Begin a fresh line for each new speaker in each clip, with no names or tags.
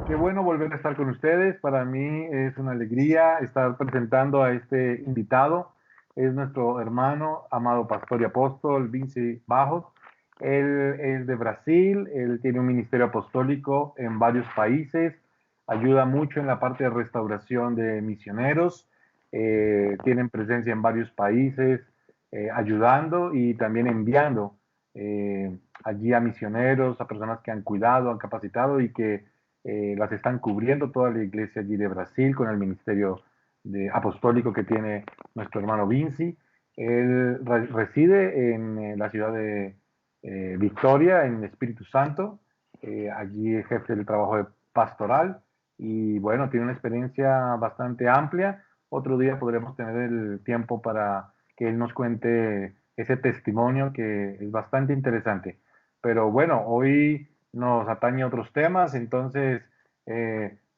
Qué bueno volver a estar con ustedes. Para mí es una alegría estar presentando a este invitado. Es nuestro hermano, amado pastor y apóstol, Vinci Bajos. Él es de Brasil, él tiene un ministerio apostólico en varios países, ayuda mucho en la parte de restauración de misioneros, tienen presencia en varios países, ayudando y también enviando allí a misioneros, a personas que han cuidado, han capacitado y que las están cubriendo toda la iglesia allí de Brasil con el ministerio apostólico que tiene nuestro hermano Vinci. Él reside en la ciudad de Victoria, en Espíritu Santo. Allí ejerce el trabajo de pastoral y bueno, tiene una experiencia bastante amplia. Otro día podremos tener el tiempo para que él nos cuente ese testimonio que es bastante interesante. Pero bueno, hoy nos atañe a otros temas, entonces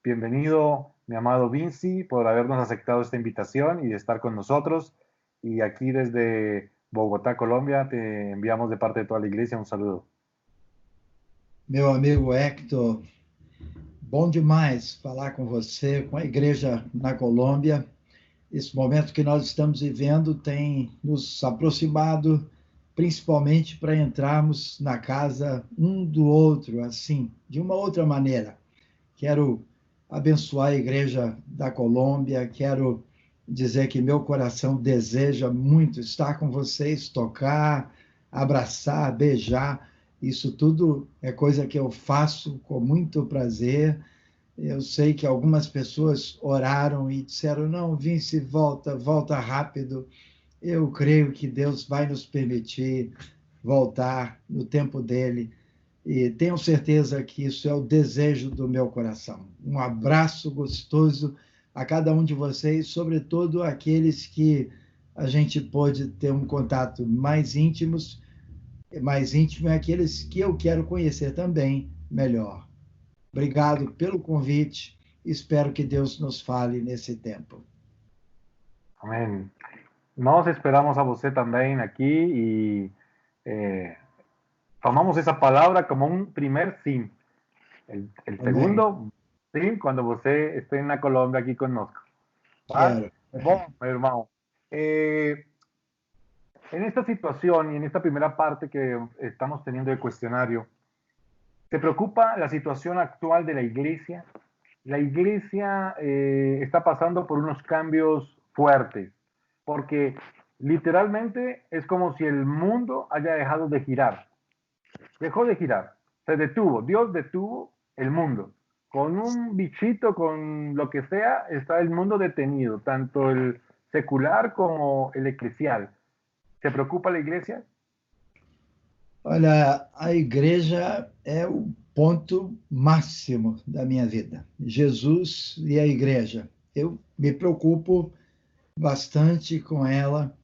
bienvenido mi amado Vinci por habernos aceptado esta invitación y de estar con nosotros. Y aquí desde Bogotá, Colombia, te enviamos de parte de toda la iglesia un saludo.
Meu amigo Hector, bom demais falar com você, com a igreja na Colômbia. Esse momento que nós estamos vivendo tem nos aproximado, principalmente para entrarmos na casa um do outro, assim, de uma outra maneira. Quero abençoar a igreja da Colômbia, quero dizer que meu coração deseja muito estar com vocês, tocar, abraçar, beijar. Isso tudo é coisa que eu faço com muito prazer. Eu sei que algumas pessoas oraram e disseram: não, Vince, volta, volta rápido. Eu creio que Deus vai nos permitir voltar no tempo dele. E tenho certeza que isso é o desejo do meu coração. Um abraço gostoso a cada um de vocês, sobretudo aqueles que a gente pôde ter um contato mais íntimo é aqueles que eu quero conhecer também melhor. Obrigado pelo convite. Espero que Deus nos fale nesse tempo.
Amén. Nos esperamos a você también aquí y tomamos esa palabra como un primer sim. El
Amém.
segundo sim, cuando você esté en la Colombia aquí conosco. ¿Va?
Quero.
Bueno, hermano, en esta situación y en esta primera parte que estamos teniendo de cuestionario, ¿te preocupa la situación actual de la iglesia? La iglesia está pasando por unos cambios fuertes, porque literalmente es como si el mundo haya dejado de girar. Dejó de girar, se detuvo, Dios detuvo el mundo. Con un bichito, con lo que sea, está el mundo detenido, tanto el secular como el eclesial. ¿Te preocupa la iglesia?
Olha, a igreja é o ponto máximo da minha vida. Jesus e a igreja. Eu me preocupo bastante com ela,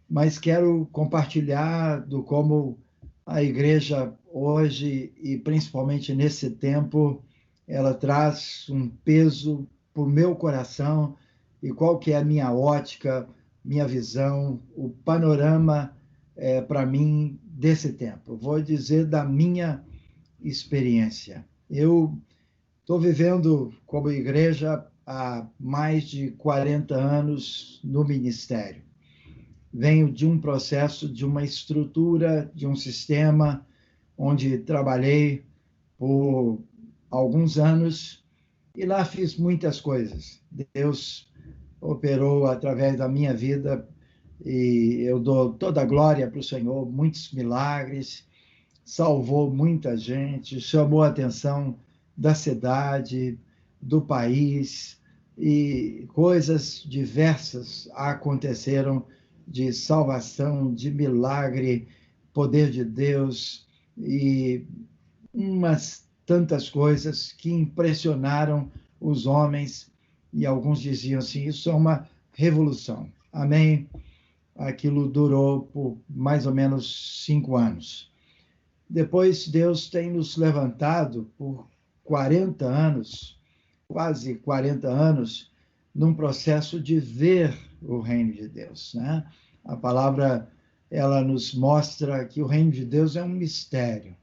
mas quero compartilhar do como a igreja hoje e principalmente nesse tempo, ela traz um peso para o meu coração e qual que é a minha ótica, minha visão, o panorama para mim desse tempo. Eu vou dizer da minha experiência. Eu estou vivendo como igreja há mais de 40 anos no ministério. Venho de um processo, de uma estrutura, de um sistema onde trabalhei por alguns anos e lá fiz muitas coisas. Deus operou através da minha vida e eu dou toda a glória para o Senhor, muitos milagres, salvou muita gente, chamou a atenção da cidade, do país, e coisas diversas aconteceram de salvação, de milagre, poder de Deus e umas tantas coisas que impressionaram os homens e alguns diziam assim, isso é uma revolução. Amém? Aquilo durou por mais ou menos 5 anos. Depois Deus tem nos levantado por 40 anos, quase 40 anos, num processo de ver o reino de Deus, né? A palavra, ela nos mostra que o reino de Deus é um mistério.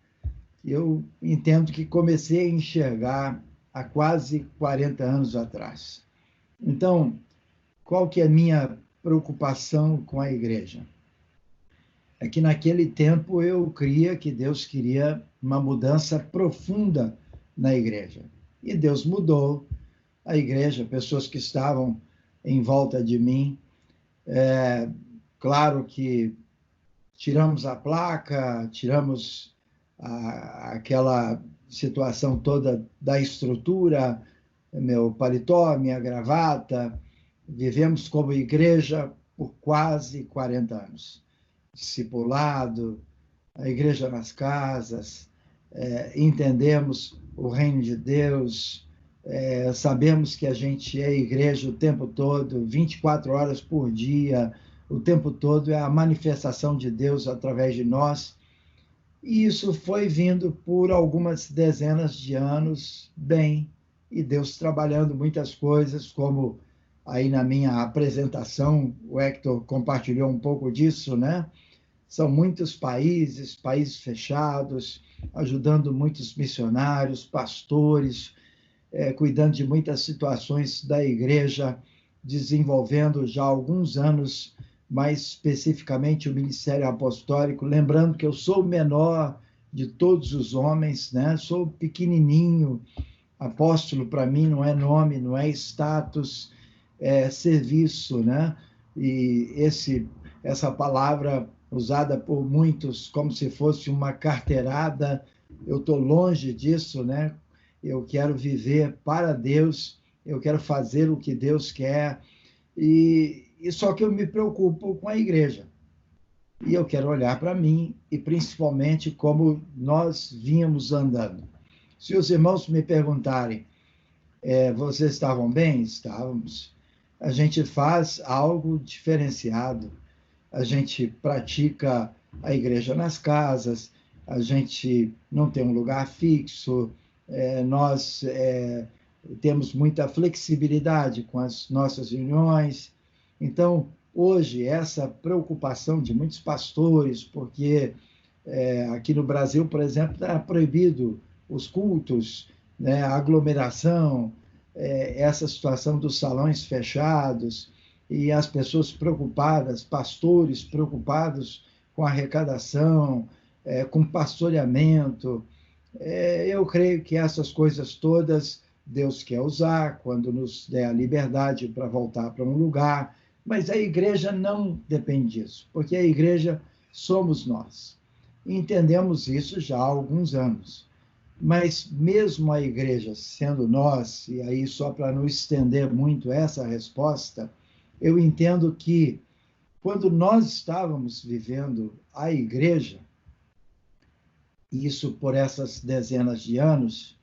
Eu entendo que comecei a enxergar há quase 40 anos atrás. Então, qual que é a minha preocupação com a igreja? É que naquele tempo eu cria que Deus queria uma mudança profunda na igreja. E Deus mudou a igreja, pessoas que estavam em volta de mim. Claro que tiramos a placa, tiramos aquela situação toda da estrutura, meu paletó, minha gravata. Vivemos como igreja por quase 40 anos. Discipulado, a igreja nas casas, entendemos o reino de Deus, sabemos que a gente é igreja o tempo todo, 24 horas por dia, o tempo todo é a manifestação de Deus através de nós. E isso foi vindo por algumas dezenas de anos bem, e Deus trabalhando muitas coisas, como aí na minha apresentação, o Hector compartilhou um pouco disso, né? São muitos países, países fechados, ajudando muitos missionários, pastores, cuidando de muitas situações da igreja, desenvolvendo já há alguns anos, mais especificamente o ministério apostólico, lembrando que eu sou o menor de todos os homens, né? Sou pequenininho, apóstolo para mim não é nome, não é status, é serviço, né? E essa palavra usada por muitos como se fosse uma carteirada, eu estou longe disso, né? Eu quero viver para Deus, eu quero fazer o que Deus quer, e só que eu me preocupo com a igreja. E eu quero olhar para mim e principalmente como nós vínhamos andando. Se os irmãos me perguntarem, vocês estavam bem? Estávamos. A gente faz algo diferenciado. A gente pratica a igreja nas casas, a gente não tem um lugar fixo, nós temos muita flexibilidade com as nossas reuniões. Então, hoje, essa preocupação de muitos pastores, porque aqui no Brasil, por exemplo, está proibido os cultos, né, a aglomeração, essa situação dos salões fechados, e as pessoas preocupadas, pastores preocupados com arrecadação, com pastoreamento. Eu creio que essas coisas todas Deus quer usar quando nos der a liberdade para voltar para um lugar, mas a igreja não depende disso, porque a igreja somos nós. E entendemos isso já há alguns anos. Mas mesmo a igreja sendo nós, e aí só para não estender muito essa resposta, eu entendo que quando nós estávamos vivendo a igreja, isso por essas dezenas de anos,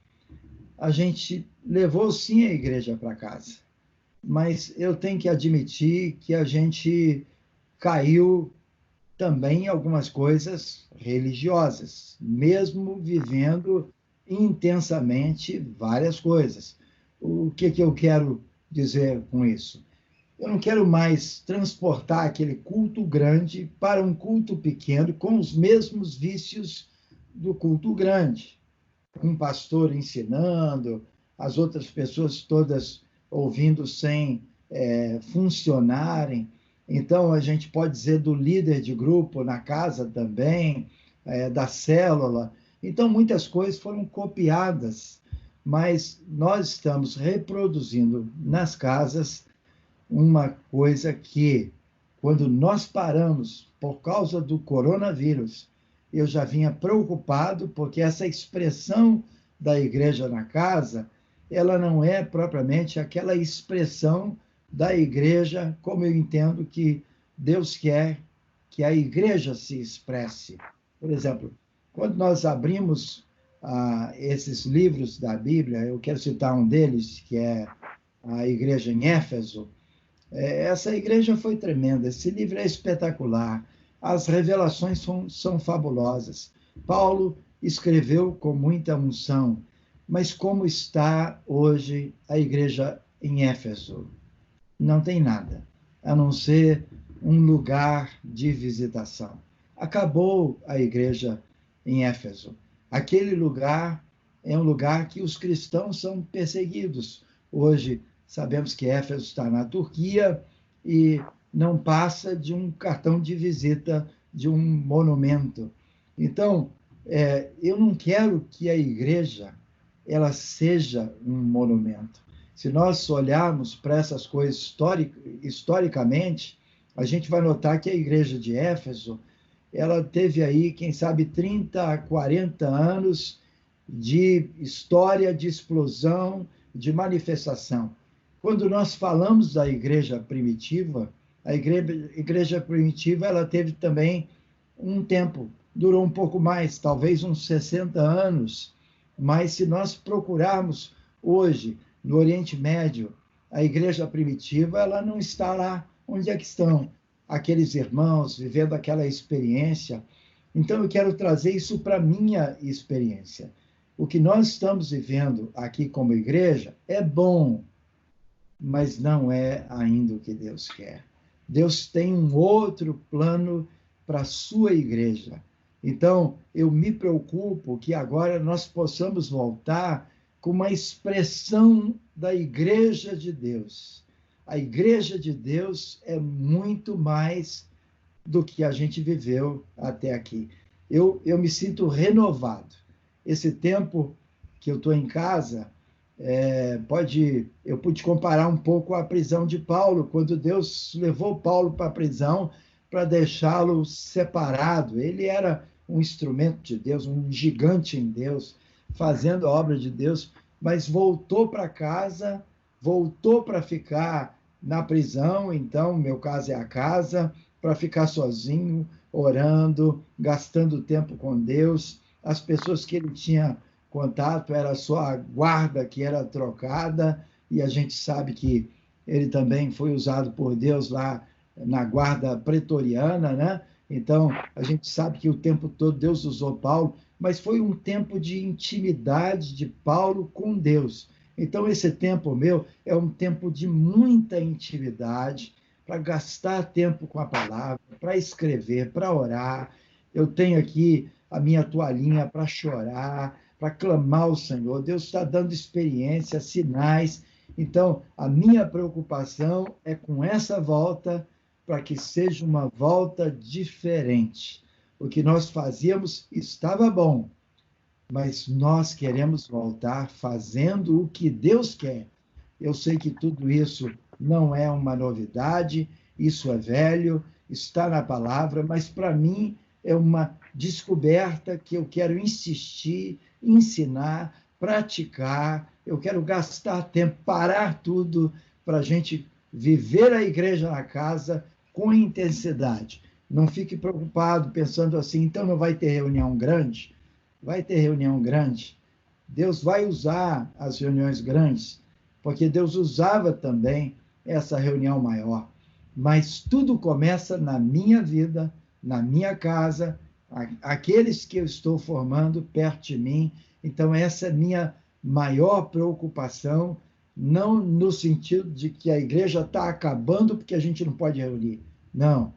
a gente levou sim a igreja para casa. Mas eu tenho que admitir que a gente caiu também em algumas coisas religiosas, mesmo vivendo intensamente várias coisas. O que eu quero dizer com isso? Eu não quero mais transportar aquele culto grande para um culto pequeno com os mesmos vícios do culto grande. Um pastor ensinando, as outras pessoas todas ouvindo sem funcionarem. Então, a gente pode dizer do líder de grupo na casa também, da célula. Então, muitas coisas foram copiadas, mas nós estamos reproduzindo nas casas uma coisa que, quando nós paramos por causa do coronavírus, eu já vinha preocupado, porque essa expressão da igreja na casa, ela não é propriamente aquela expressão da igreja como eu entendo que Deus quer que a igreja se expresse. Por exemplo, quando nós abrimos esses livros da Bíblia, eu quero citar um deles, que é a igreja em Éfeso. Essa igreja foi tremenda, esse livro é espetacular, as revelações são fabulosas. Paulo escreveu com muita unção, mas como está hoje a igreja em Éfeso? Não tem nada, a não ser um lugar de visitação. Acabou a igreja em Éfeso. Aquele lugar é um lugar que os cristãos são perseguidos. Hoje, sabemos que Éfeso está na Turquia e não passa de um cartão de visita de um monumento. Então, eu não quero que a igreja ela seja um monumento. Se nós olharmos para essas coisas historicamente, a gente vai notar que a igreja de Éfeso, ela teve aí, quem sabe, 30 a 40 anos de história, de explosão, de manifestação. Quando nós falamos da igreja primitiva, a igreja primitiva ela teve também um tempo, durou um pouco mais, talvez uns 60 anos, mas se nós procurarmos hoje no Oriente Médio, a igreja primitiva, ela não está lá. Onde é que estão aqueles irmãos vivendo aquela experiência? Então eu quero trazer isso para a minha experiência. O que nós estamos vivendo aqui como igreja é bom, mas não é ainda o que Deus quer. Deus tem um outro plano para a sua igreja. Então, eu me preocupo que agora nós possamos voltar com uma expressão da igreja de Deus. A igreja de Deus é muito mais do que a gente viveu até aqui. Eu me sinto renovado. Esse tempo que eu estou em casa, eu pude comparar um pouco a prisão de Paulo, quando Deus levou Paulo para a prisão para deixá-lo separado. Ele era um instrumento de Deus, um gigante em Deus, fazendo a obra de Deus, mas voltou para casa, voltou para ficar na prisão, então, meu caso é a casa, para ficar sozinho, orando, gastando tempo com Deus. As pessoas que ele tinha contato era só a guarda que era trocada, e a gente sabe que ele também foi usado por Deus lá na guarda pretoriana, né? Então, a gente sabe que o tempo todo Deus usou Paulo, mas foi um tempo de intimidade de Paulo com Deus. Então, esse tempo meu é um tempo de muita intimidade, para gastar tempo com a palavra, para escrever, para orar. Eu tenho aqui a minha toalhinha para chorar, para clamar ao Senhor. Deus está dando experiência, sinais. Então, a minha preocupação é com essa volta, para que seja uma volta diferente. O que nós fazíamos estava bom, mas nós queremos voltar fazendo o que Deus quer. Eu sei que tudo isso não é uma novidade, isso é velho, está na palavra, mas para mim é uma descoberta que eu quero insistir, ensinar, praticar. Eu quero gastar tempo, parar tudo para a gente viver a igreja na casa com intensidade. Não fique preocupado pensando assim, então não vai ter reunião grande? Vai ter reunião grande. Deus vai usar as reuniões grandes, porque Deus usava também essa reunião maior. Mas tudo começa na minha vida, na minha casa, aqueles que eu estou formando perto de mim. Então, essa é a minha maior preocupação, não no sentido de que a igreja está acabando porque a gente não pode reunir. Não.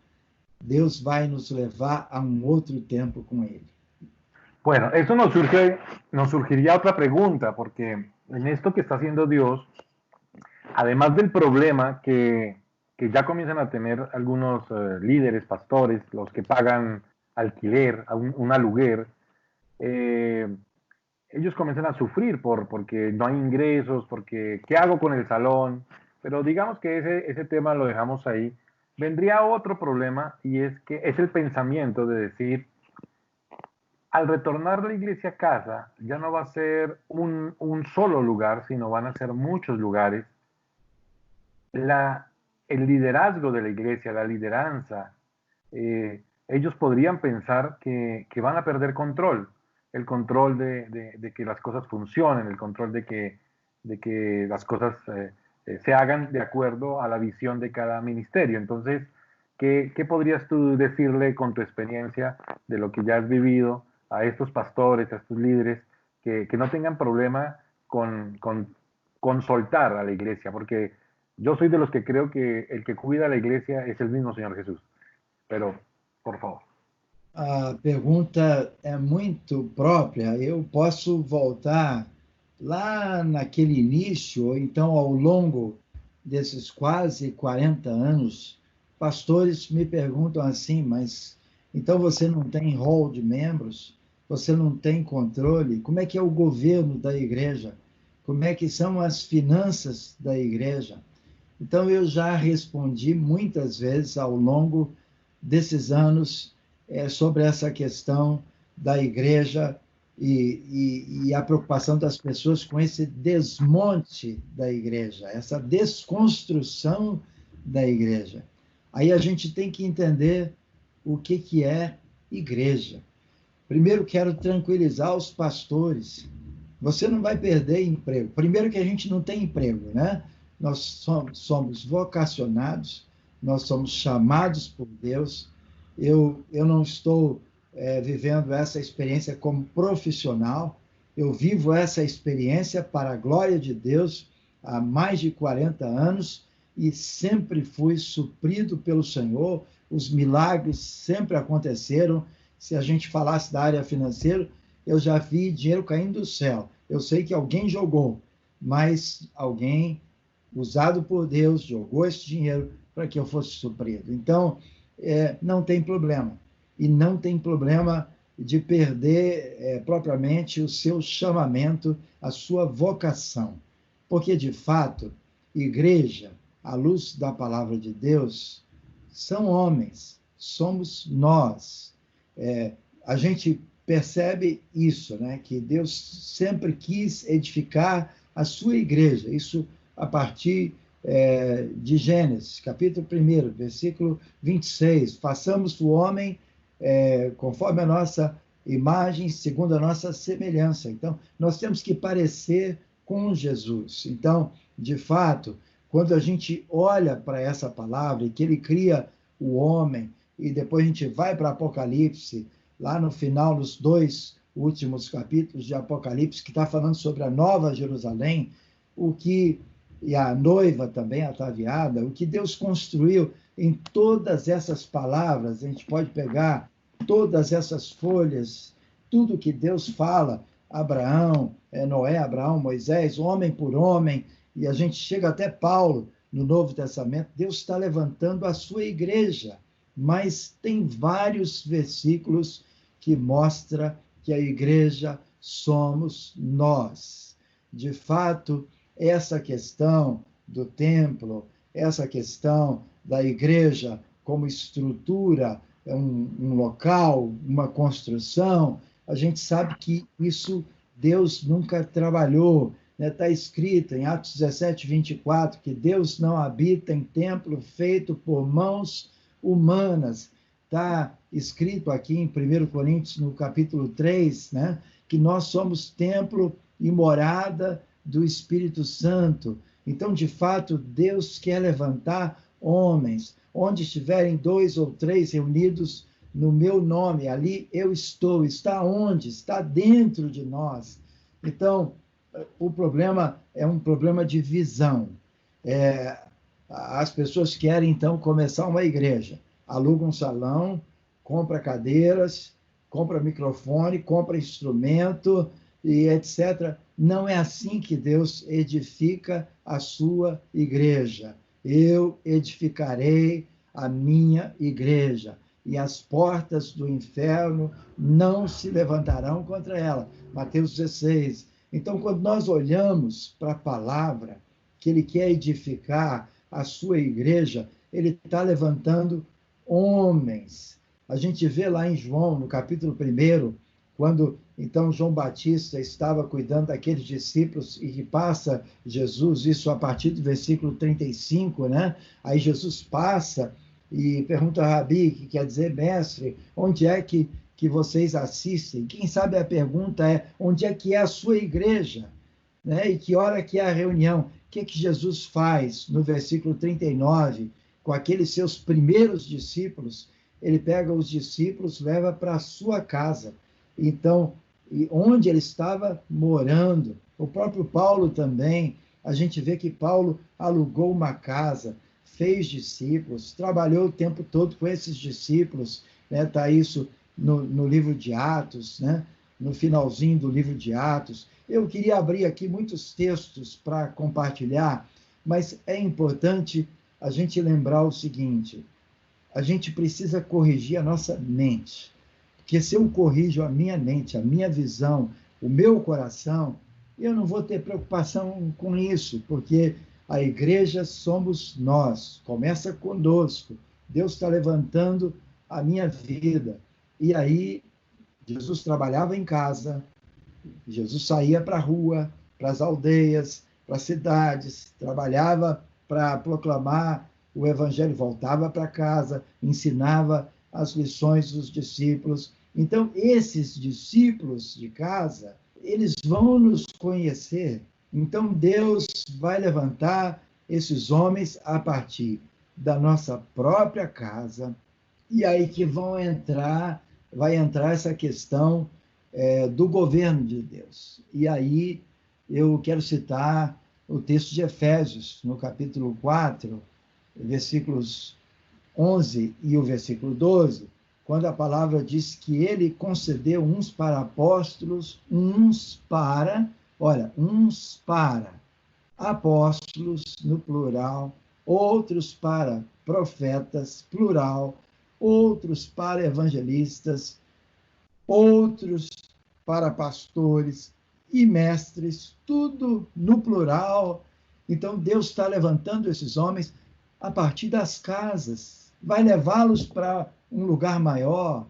Deus vai nos levar a um outro tempo com Ele.
Bueno, eso nos surgiría otra pregunta, porque en esto que está haciendo Dios, además del problema que ya comienzan a tener algunos líderes, pastores, los que pagan alquiler, un aluguer, eh, ellos comienzan a sufrir porque no hay ingresos, porque ¿qué hago con el salón? Pero digamos que ese tema lo dejamos ahí. Vendría otro problema y es que es el pensamiento de decir, al retornar la iglesia a casa, ya no va a ser un solo lugar, sino van a ser muchos lugares. La, el liderazgo de la iglesia, la lideranza, ellos podrían pensar que van a perder control, el control de que las cosas funcionen, el control de que las cosas se hagan de acuerdo a la visión de cada ministerio. Entonces, ¿qué podrías tú decirle con tu experiencia de lo que ya has vivido a estos pastores, a estos líderes, que no tengan problema con soltar a la iglesia? Porque yo soy de los que creo que el que cuida a la iglesia es el mismo Señor Jesús. Pero, por favor.
A pergunta é muito própria. Eu posso voltar lá naquele início, ou então ao longo desses quase 40 anos, pastores me perguntam assim, mas então você não tem rol de membros? Você não tem controle? Como é que é o governo da igreja? Como é que são as finanças da igreja? Então, eu já respondi muitas vezes ao longo desses anos sobre essa questão da igreja e a preocupação das pessoas com esse desmonte da igreja, essa desconstrução da igreja. Aí a gente tem que entender o que é igreja. Primeiro, quero tranquilizar os pastores. Você não vai perder emprego. Primeiro que a gente não tem emprego, né? Nós somos vocacionados, nós somos chamados por Deus. Eu não estou vivendo essa experiência como profissional, eu vivo essa experiência para a glória de Deus há mais de 40 anos e sempre fui suprido pelo Senhor, os milagres sempre aconteceram. Se a gente falasse da área financeira, eu já vi dinheiro caindo do céu. Eu sei que alguém jogou, mas alguém usado por Deus jogou esse dinheiro para que eu fosse suprido. Então, não tem problema. E não tem problema de perder propriamente o seu chamamento, a sua vocação. Porque, de fato, igreja, à luz da palavra de Deus, são homens, somos nós. A gente percebe isso, né? Que Deus sempre quis edificar a sua igreja. Isso a partir de Gênesis, capítulo 1, versículo 26. Façamos o homem conforme a nossa imagem, segundo a nossa semelhança. Então, nós temos que parecer com Jesus. Então, de fato, quando a gente olha para essa palavra e que ele cria o homem, e depois a gente vai para Apocalipse, lá no final, nos 2 últimos capítulos de Apocalipse, que está falando sobre a Nova Jerusalém, e a noiva também ataviada, o que Deus construiu em todas essas palavras, a gente pode pegar todas essas folhas, tudo que Deus fala, Abraão, Noé, Abraão, Moisés, homem por homem, e a gente chega até Paulo no Novo Testamento, Deus está levantando a sua igreja, mas tem vários versículos que mostram que a igreja somos nós. De fato, essa questão do templo, essa questão da igreja como estrutura, um local, uma construção, a gente sabe que isso Deus nunca trabalhou. Está escrito em Atos 17, 24, que Deus não habita em templo feito por mãos humanas. Está escrito aqui em 1 Coríntios, no capítulo 3, né, que nós somos templo e morada do Espírito Santo. Então, de fato, Deus quer levantar homens. Onde estiverem 2 ou 3 reunidos no meu nome, ali eu estou. Está onde? Está dentro de nós. Então, o problema é um problema de visão. As pessoas querem, então, começar uma igreja. Aluga um salão, compra cadeiras, compra microfone, compra instrumento e etc. Não é assim que Deus edifica a sua igreja. Eu edificarei a minha igreja, e as portas do inferno não se levantarão contra ela. Mateus 16. Então, quando nós olhamos para a palavra, que ele quer edificar a sua igreja, ele está levantando homens. A gente vê lá em João, no capítulo 1, quando então João Batista estava cuidando daqueles discípulos e que passa Jesus, isso a partir do versículo 35, né? Aí Jesus passa e pergunta a Rabi, que quer dizer mestre, onde é que vocês assistem? Quem sabe a pergunta é, onde é que é a sua igreja? Né? E que hora que é a reunião? O que Jesus faz no versículo 39, com aqueles seus primeiros discípulos? Ele pega os discípulos, leva para a sua casa. Então, onde ele estava morando. O próprio Paulo também, a gente vê que Paulo alugou uma casa, fez discípulos, trabalhou o tempo todo com esses discípulos, né? Tá isso no livro de Atos, né? No finalzinho do livro de Atos. Eu queria abrir aqui muitos textos para compartilhar, mas é importante a gente lembrar o seguinte: a gente precisa corrigir a nossa mente. Porque se eu corrijo a minha mente, a minha visão, o meu coração, eu não vou ter preocupação com isso, porque a igreja somos nós, começa conosco. Deus está levantando a minha vida. E aí, Jesus trabalhava em casa, Jesus saía para a rua, para as aldeias, para as cidades, trabalhava para proclamar o evangelho, voltava para casa, ensinava as lições dos discípulos. Então, esses discípulos de casa, eles vão nos conhecer. Então, Deus vai levantar esses homens a partir da nossa própria casa, e aí que vai entrar essa questão do governo de Deus. E aí eu quero citar o texto de Efésios, no capítulo 4, versículos 11 e o versículo 12, quando a palavra diz que ele concedeu uns para apóstolos, uns para apóstolos, no plural, outros para profetas, plural, outros para evangelistas, outros para pastores e mestres, tudo no plural. Então, Deus está levantando esses homens a partir das casas, vai levá-los para um lugar maior,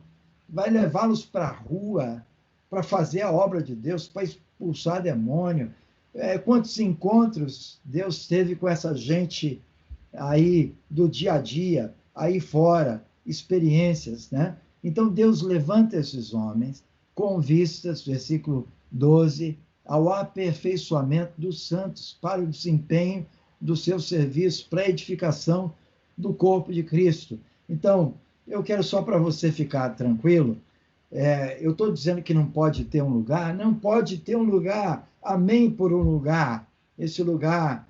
vai levá-los para a rua, para fazer a obra de Deus, para expulsar demônio. Quantos encontros Deus teve com essa gente aí do dia a dia, aí fora, experiências, né? Então Deus levanta esses homens com vistas, versículo 12, ao aperfeiçoamento dos santos, para o desempenho do seu serviço, para a edificação do corpo de Cristo. Então, eu quero só para você ficar tranquilo, eu estou dizendo que não pode ter um lugar, não pode ter um lugar, amém por um lugar. Esse lugar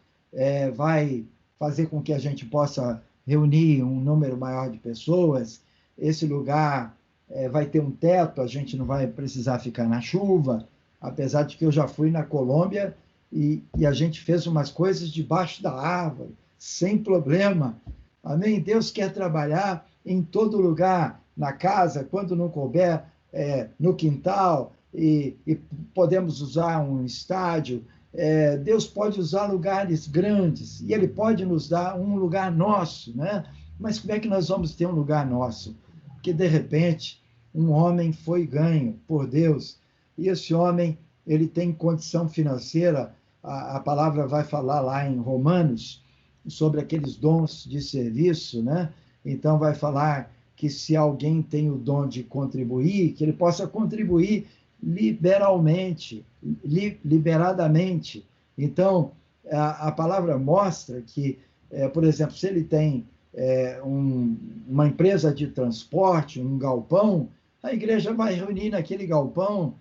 vai fazer com que a gente possa reunir um número maior de pessoas. Esse lugar vai ter um teto, a gente não vai precisar ficar na chuva, apesar de que eu já fui na Colômbia e a gente fez umas coisas debaixo da árvore, sem problema. Amém? Deus quer trabalhar em todo lugar, na casa, quando não couber, no quintal, e podemos usar um estádio. Deus pode usar lugares grandes, e Ele pode nos dar um lugar nosso, né? Mas como é que nós vamos ter um lugar nosso? Porque, de repente, um homem foi ganho por Deus, e esse homem, ele tem condição financeira, a palavra vai falar lá em Romanos, sobre aqueles dons de serviço, né? Então, vai falar que se alguém tem o dom de contribuir, que ele possa contribuir liberadamente. Então, a palavra mostra que, por exemplo, se ele tem uma empresa de transporte, um galpão, a igreja vai reunir naquele galpão.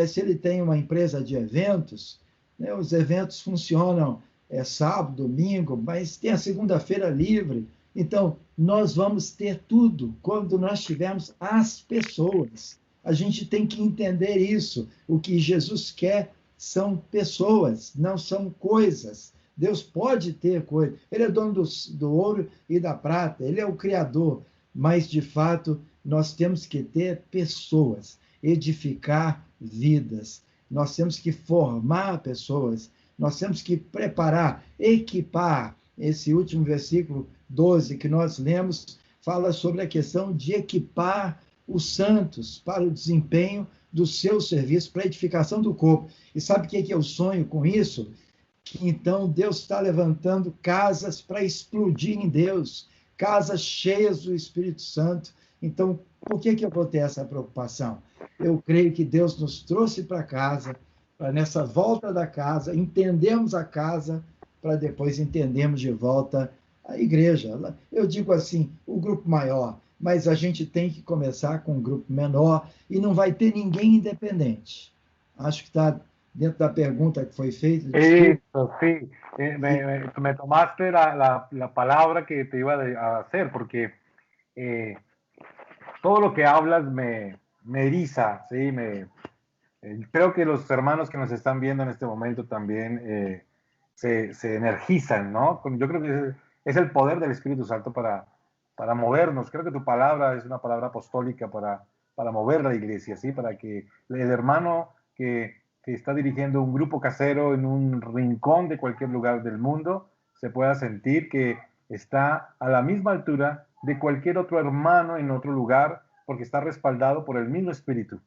Se ele tem uma empresa de eventos, né, os eventos funcionam sábado, domingo, mas tem a segunda-feira livre. Então, nós vamos ter tudo quando nós tivermos as pessoas. A gente tem que entender isso. O que Jesus quer são pessoas, não são coisas. Deus pode ter coisa. Ele é dono do ouro e da prata, ele é o Criador. Mas, de fato, nós temos que ter pessoas, edificar vidas. Nós temos que formar pessoas, nós temos que preparar, equipar. Esse último versículo 12 que nós lemos fala sobre a questão de equipar os santos para o desempenho do seu serviço, para a edificação do corpo. E sabe o que eu sonho com isso? Que então Deus está levantando casas para explodir em Deus, casas cheias do Espírito Santo. Então, por que eu vou ter essa preocupação? Eu creio que Deus nos trouxe para casa, para nessa volta da casa, entendermos a casa, para depois entendermos de volta a igreja. Eu digo assim, o grupo maior, mas a gente tem que começar com um grupo menor e não vai ter ninguém independente. Acho que está dentro da pergunta que foi feita.
Eso, sí. Me tomaste la palabra que te iba a hacer, porque todo lo que hablas me eriza, ¿sí? Creo que los hermanos que nos están viendo en este momento también se energizan, ¿no? Yo creo que es el poder del Espíritu Santo para movernos. Creo que tu palabra es una palabra apostólica para mover la iglesia, ¿sí? Para que el hermano que está dirigiendo un grupo casero en un rincón de cualquier lugar del mundo se pueda sentir que está a la misma altura de cualquier otro hermano en otro lugar porque está respaldado por el mismo Espíritu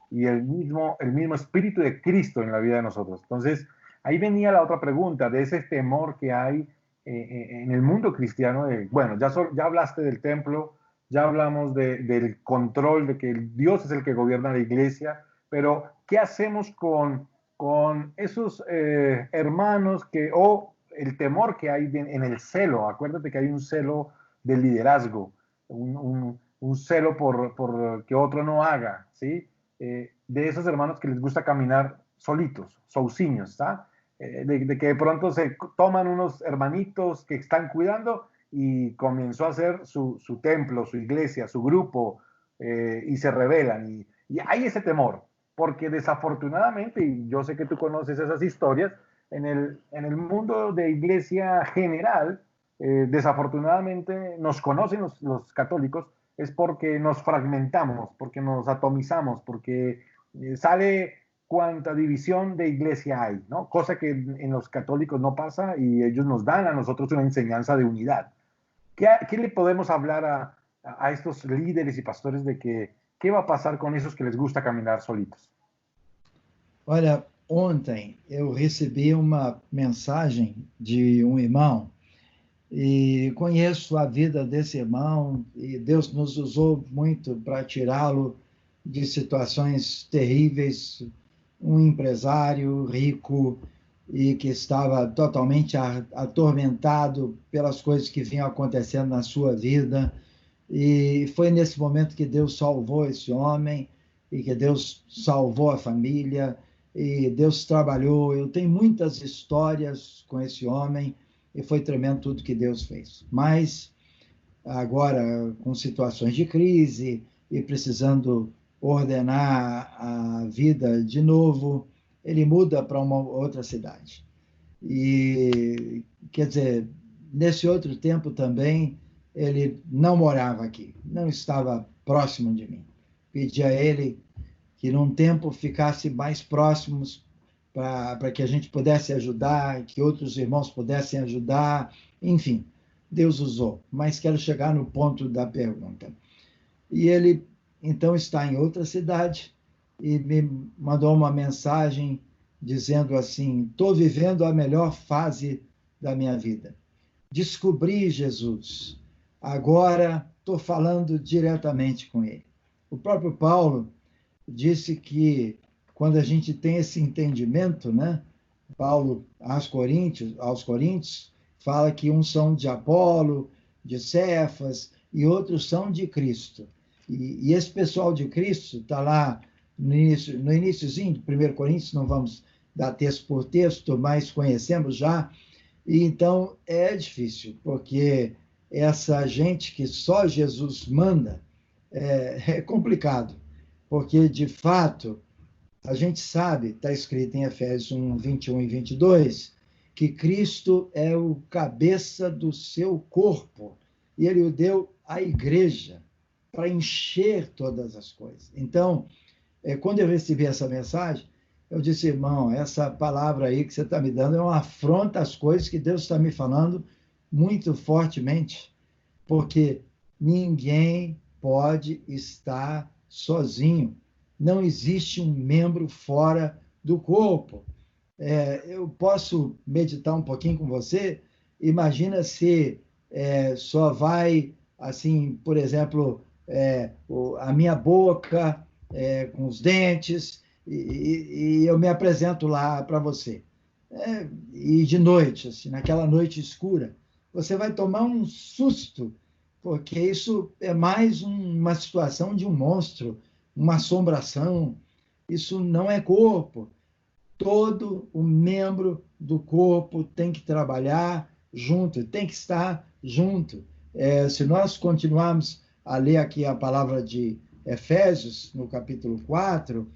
y el mismo Espíritu de Cristo en la vida de nosotros. Entonces, ahí venía la otra pregunta de ese temor que hay en el mundo cristiano. Bueno, ya hablaste del templo, ya hablamos del control, de que Dios es el que gobierna la iglesia, pero ¿qué hacemos con esos hermanos o el temor que hay en el celo? Acuérdate que hay un celo del liderazgo, un celo por que otro no haga, ¿sí? De esos hermanos que les gusta caminar solitos, souciños, ¿está? De que de pronto se toman unos hermanitos que están cuidando y comenzó a hacer su templo, su iglesia, su grupo, y se rebelan. Y hay ese temor, porque desafortunadamente, y yo sé que tú conoces esas historias, en el mundo de iglesia general, desafortunadamente nos conocen los católicos, es porque nos fragmentamos, porque nos atomizamos, porque sale cuánta división de iglesia hay, ¿no? Cosa que en los católicos no pasa y ellos nos dan a nosotros una enseñanza de unidad. ¿Qué le podemos hablar a estos líderes y pastores de qué va a pasar con esos que les gusta caminar solitos?
Olha, ontem eu recebi uma mensagem de um irmão e conheço a vida desse irmão e Deus nos usou muito para tirá-lo de situações terríveis, um empresário rico e que estava totalmente atormentado pelas coisas que vinham acontecendo na sua vida. E foi nesse momento que Deus salvou esse homem e que Deus salvou a família e Deus trabalhou. Eu tenho muitas histórias com esse homem e foi tremendo tudo que Deus fez. Mas agora, com situações de crise e precisando ordenar a vida de novo, ele muda para uma outra cidade. E, quer dizer, nesse outro tempo também, ele não morava aqui, não estava próximo de mim. Pedi a ele que num tempo ficasse mais próximos para que a gente pudesse ajudar, que outros irmãos pudessem ajudar, enfim, Deus usou. Mas quero chegar no ponto da pergunta. E ele, então, está em outra cidade e me mandou uma mensagem dizendo assim: estou vivendo a melhor fase da minha vida. Descobri Jesus. Agora estou falando diretamente com ele. O próprio Paulo disse que quando a gente tem esse entendimento, né? Paulo aos Coríntios fala que uns são de Apolo, de Cefas e outros são de Cristo. E esse pessoal de Cristo está lá no iníciozinho de 1 Coríntios, não vamos dar texto por texto, mas conhecemos já. E então é difícil, porque essa gente que só Jesus manda é complicado, porque de fato a gente sabe, está escrito em Efésios 1, 21 e 22, que Cristo é o cabeça do seu corpo e ele o deu à igreja para encher todas as coisas. Então, quando eu recebi essa mensagem, eu disse: irmão, essa palavra aí que você está me dando é uma afronta às coisas que Deus está me falando muito fortemente, porque ninguém pode estar sozinho. Não existe um membro fora do corpo. Eu posso meditar um pouquinho com você? Imagina se só vai, assim, por exemplo, a minha boca com os dentes, e eu me apresento lá para você. E de noite, assim, naquela noite escura, você vai tomar um susto, porque isso é mais uma situação de um monstro, uma assombração. Isso não é corpo. Todo o membro do corpo tem que trabalhar junto, tem que estar junto. Se nós continuarmos a ler aqui a palavra de Efésios, no capítulo 4,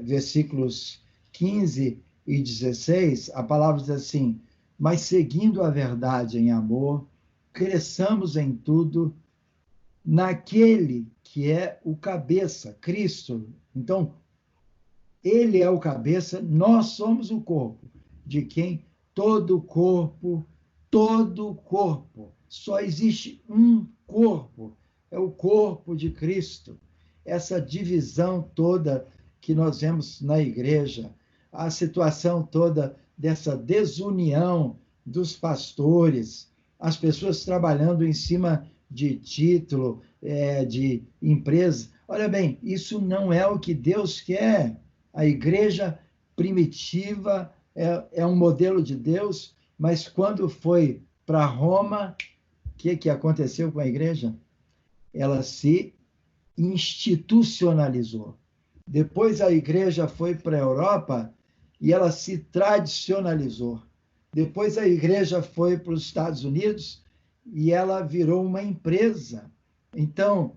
versículos 15 e 16, a palavra diz assim: mas seguindo a verdade em amor, cresçamos em tudo naquele que é o cabeça, Cristo. Então, ele é o cabeça, nós somos o corpo, de quem todo corpo, só existe um corpo, é o corpo de Cristo. Essa divisão toda que nós vemos na igreja, a situação toda dessa desunião dos pastores, as pessoas trabalhando em cima de título, de empresa. Olha bem, isso não é o que Deus quer. A igreja primitiva é um modelo de Deus, mas quando foi para Roma, o que aconteceu com a igreja? Ela se institucionalizou. Depois a igreja foi para a Europa e ela se tradicionalizou. Depois a igreja foi para os Estados Unidos e ela virou uma empresa. Então,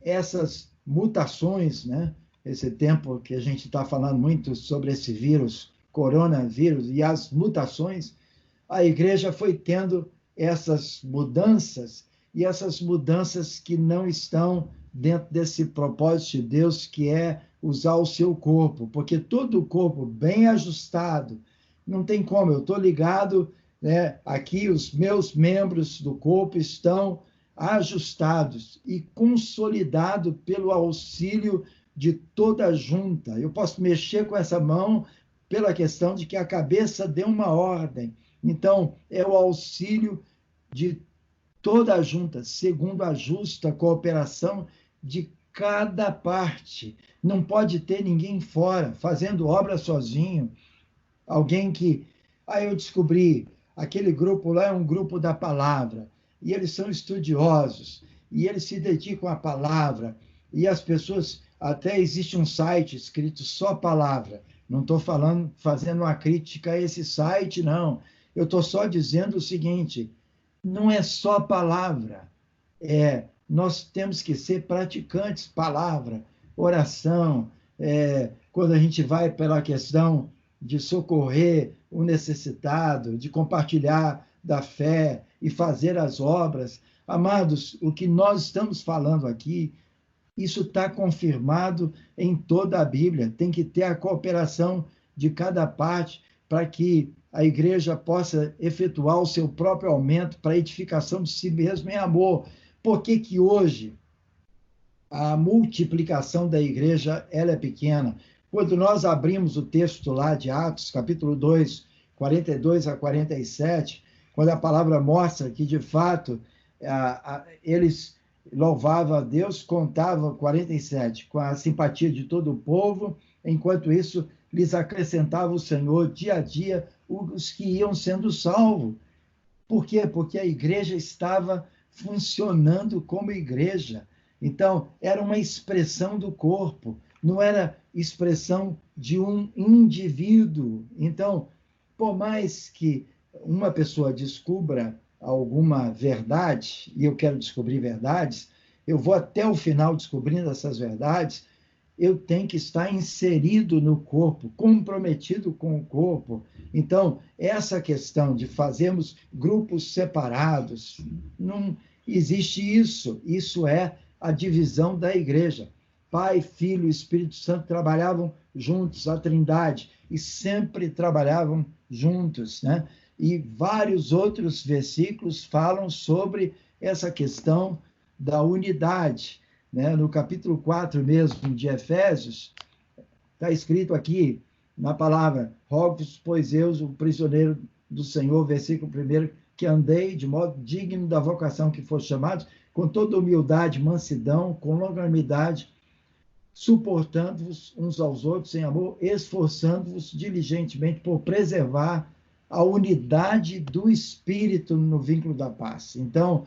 essas mutações, né? Esse tempo que a gente está falando muito sobre esse vírus, coronavírus, e as mutações, a igreja foi tendo essas mudanças, e essas mudanças que não estão dentro desse propósito de Deus, que é usar o seu corpo, porque todo o corpo bem ajustado, não tem como, eu estou ligado, né, aqui os meus membros do corpo estão ajustados e consolidados pelo auxílio de toda a junta. Eu posso mexer com essa mão pela questão de que a cabeça deu uma ordem. Então, é o auxílio de toda a junta, segundo a justa cooperação de cada parte. Não pode ter ninguém fora, fazendo obra sozinho. Alguém que, eu descobri, aquele grupo lá é um grupo da palavra, e eles são estudiosos, e eles se dedicam à palavra, e as pessoas, até existe um site escrito só palavra. Não estou fazendo uma crítica a esse site, não. Eu estou só dizendo o seguinte: não é só palavra, nós temos que ser praticantes, palavra, oração, quando a gente vai pela questão de socorrer o necessitado, de compartilhar da fé e fazer as obras. Amados, o que nós estamos falando aqui, isso está confirmado em toda a Bíblia. Tem que ter a cooperação de cada parte para que a igreja possa efetuar o seu próprio aumento para a edificação de si mesmo em amor. Por que que hoje a multiplicação da igreja ela é pequena? Quando nós abrimos o texto lá de Atos, capítulo 2, 42 a 47, quando a palavra mostra que, de fato, eles louvavam a Deus, contavam 47, com a simpatia de todo o povo, enquanto isso lhes acrescentava o Senhor dia a dia os que iam sendo salvos. Por quê? Porque a igreja estava funcionando como igreja. Então, era uma expressão do corpo, não era expressão de um indivíduo. Então, por mais que uma pessoa descubra alguma verdade, e eu quero descobrir verdades, eu vou até o final descobrindo essas verdades, eu tenho que estar inserido no corpo, comprometido com o corpo. Então, essa questão de fazermos grupos separados, não existe isso. Isso é a divisão da igreja. Pai, Filho e Espírito Santo trabalhavam juntos, a Trindade, e sempre trabalhavam juntos, né? E vários outros versículos falam sobre essa questão da unidade, né? No capítulo 4 mesmo de Efésios, está escrito aqui na palavra: rogo-vos, pois eu, o prisioneiro do Senhor, versículo 1, que andei de modo digno da vocação que foste chamados, com toda humildade, mansidão, com longanimidade, suportando-vos uns aos outros em amor, esforçando-vos diligentemente por preservar a unidade do Espírito no vínculo da paz. Então,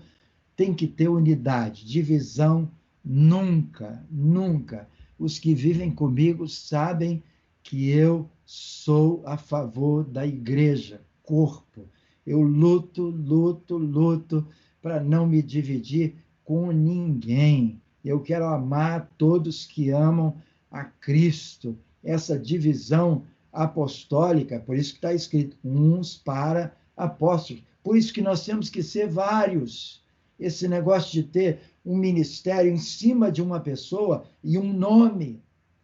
tem que ter unidade, divisão nunca, nunca. Os que vivem comigo sabem que eu sou a favor da igreja, corpo. Eu luto para não me dividir com ninguém. Eu quero amar todos que amam a Cristo. Essa divisão apostólica, por isso que está escrito, uns para apóstolos. Por isso que nós temos que ser vários. Esse negócio de ter um ministério em cima de uma pessoa e um nome.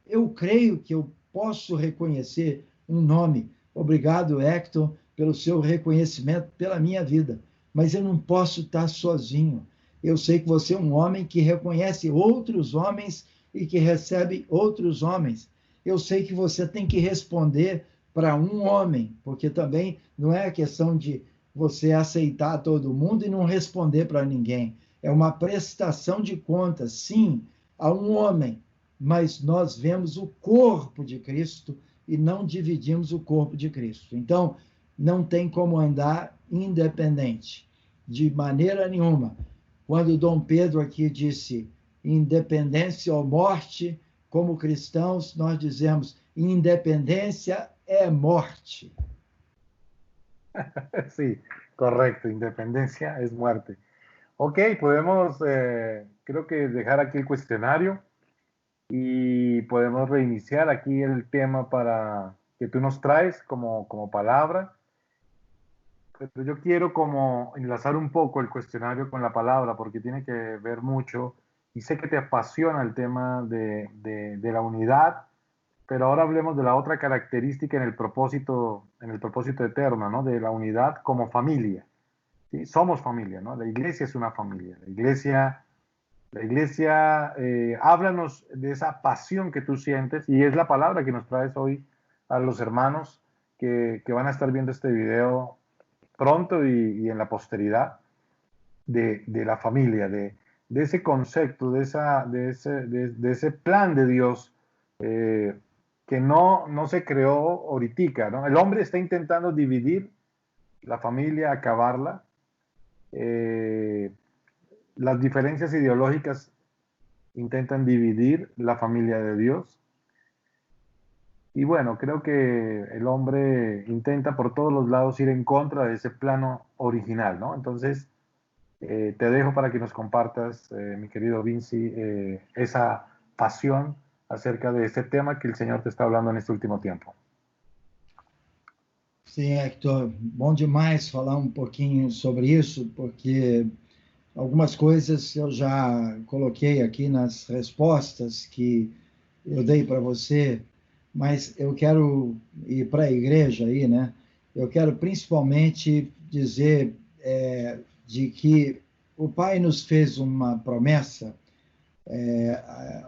Eu creio que eu posso reconhecer um nome. Obrigado, Hector, pelo seu reconhecimento pela minha vida. Mas eu não posso estar sozinho. Eu sei que você é um homem que reconhece outros homens e que recebe outros homens. Eu sei que você tem que responder para um homem, porque também não é a questão de você aceitar todo mundo e não responder para ninguém. É uma prestação de contas, sim, a um homem, mas nós vemos o corpo de Cristo e não dividimos o corpo de Cristo. Então, não tem como andar independente, de maneira nenhuma. Quando Dom Pedro aqui disse independência ou morte, como cristãos, nós dizemos independência é morte.
Sí, correcto, independencia es muerte. Ok, podemos, creo que dejar aquí el cuestionario y podemos reiniciar aquí el tema para que tú nos traes como palabra. Pero yo quiero como enlazar un poco el cuestionario con la palabra porque tiene que ver mucho y sé que te apasiona el tema de la unidad, pero ahora hablemos de la otra característica en el propósito eterno, ¿no? De la unidad como familia. ¿Sí? Somos familia, ¿no? La iglesia es una familia. Háblanos de esa pasión que tú sientes y es la palabra que nos traes hoy a los hermanos que van a estar viendo este video pronto y en la posteridad de la familia, de ese concepto, de ese plan de Dios que no se creó ahorita, ¿no? El hombre está intentando dividir la familia, acabarla. Las diferencias ideológicas intentan dividir la familia de Dios. Y bueno, creo que el hombre intenta por todos los lados ir en contra de ese plano original, ¿no? Entonces, te dejo para que nos compartas, mi querido Vinci, esa pasión acerca de ese tema que el Señor te está hablando en este último tiempo.
Sim, Hector, bom demais falar um pouquinho sobre isso, porque algumas coisas eu já coloquei aqui nas respostas que eu dei para você, mas eu quero ir para a igreja aí, né? Eu quero principalmente dizer de que o Pai nos fez uma promessa.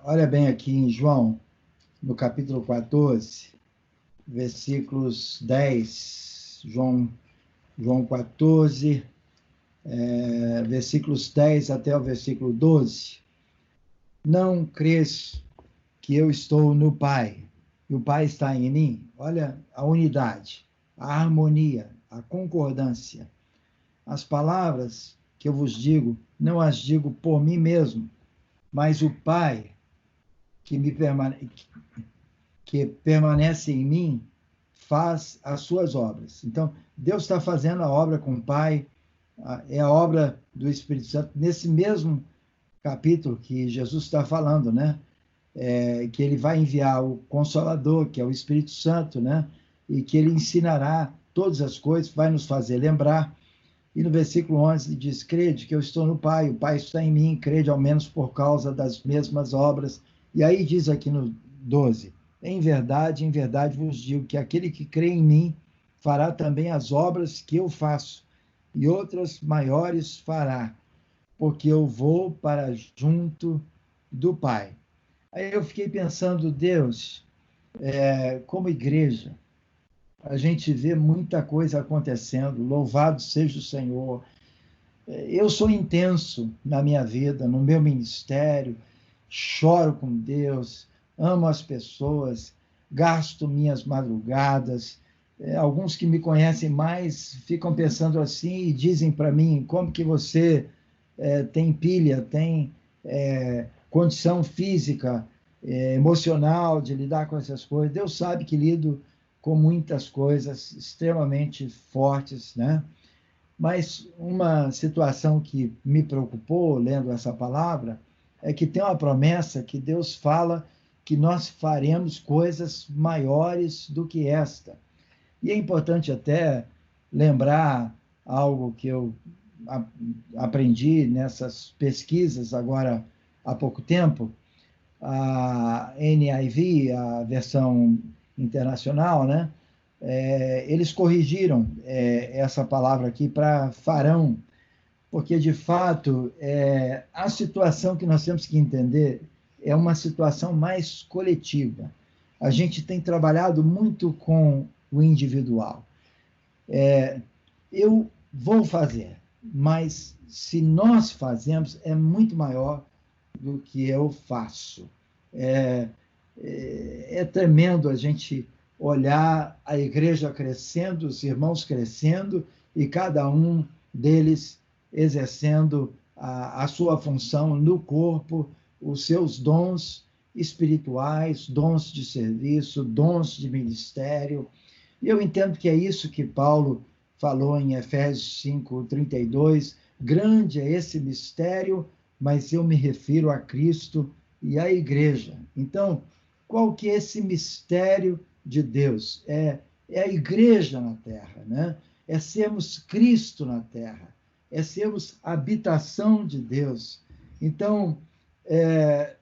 Olha bem aqui em João, no capítulo 14, versículos 10, João 14, versículos 10 até o versículo 12. Não crês que eu estou no Pai e o Pai está em mim? Olha a unidade, a harmonia, a concordância. As palavras que eu vos digo, não as digo por mim mesmo, mas o Pai que permanece em mim faz as suas obras. Então, Deus está fazendo a obra com o Pai, é a obra do Espírito Santo, nesse mesmo capítulo que Jesus está falando, né? Que ele vai enviar o Consolador, que é o Espírito Santo, né? E que ele ensinará todas as coisas, vai nos fazer lembrar. E no versículo 11 diz, crede que eu estou no Pai, o Pai está em mim, crede ao menos por causa das mesmas obras. E aí diz aqui no 12, em verdade vos digo que aquele que crê em mim fará também as obras que eu faço, e outras maiores fará, porque eu vou para junto do Pai. Aí eu fiquei pensando, Deus, como igreja, a gente vê muita coisa acontecendo, louvado seja o Senhor. Eu sou intenso na minha vida, no meu ministério, choro com Deus, amo as pessoas, gasto minhas madrugadas. Alguns que me conhecem mais ficam pensando assim e dizem para mim, como que você tem pilha, tem condição física, emocional de lidar com essas coisas. Deus sabe que lido com muitas coisas extremamente fortes, né? Mas uma situação que me preocupou lendo essa palavra é que tem uma promessa que Deus fala que nós faremos coisas maiores do que esta. E é importante até lembrar algo que eu aprendi nessas pesquisas agora há pouco tempo. A NIV, a versão internacional, né? Eles corrigiram essa palavra aqui para farão, porque de fato a situação que nós temos que entender é uma situação mais coletiva. A gente tem trabalhado muito com o individual. Eu vou fazer, mas se nós fazemos, é muito maior do que eu faço. É tremendo a gente olhar a igreja crescendo, os irmãos crescendo, e cada um deles exercendo a sua função no corpo, os seus dons espirituais, dons de serviço, dons de ministério. E eu entendo que é isso que Paulo falou em Efésios 5:32, grande é esse mistério, mas eu me refiro a Cristo e à igreja. Então, qual que é esse mistério de Deus? É a igreja na terra, né? É sermos Cristo na terra, é sermos habitação de Deus. Então,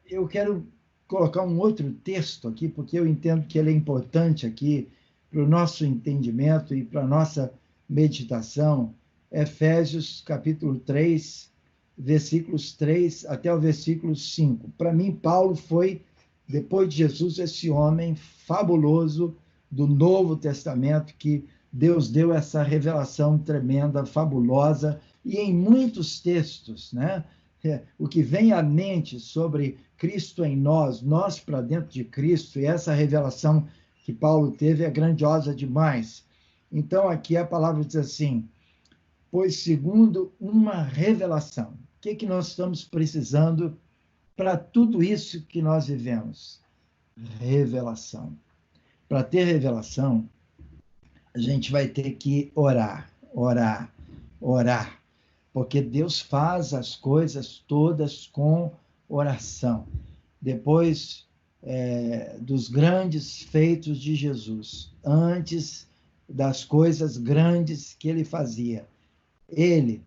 eu quero colocar um outro texto aqui, porque eu entendo que ele é importante aqui para o nosso entendimento e para a nossa meditação. Efésios capítulo 3, versículos 3 até o versículo 5. Para mim, Paulo foi, depois de Jesus, esse homem fabuloso do Novo Testamento, que Deus deu essa revelação tremenda, fabulosa, e em muitos textos, né? O que vem à mente sobre Cristo em nós, nós para dentro de Cristo, e essa revelação que Paulo teve é grandiosa demais. Então, aqui a palavra diz assim: pois segundo uma revelação. O que nós estamos precisando para tudo isso que nós vivemos? Revelação. Para ter revelação, a gente vai ter que orar, orar, orar, porque Deus faz as coisas todas com oração. Depois dos grandes feitos de Jesus, antes das coisas grandes que ele fazia, ele,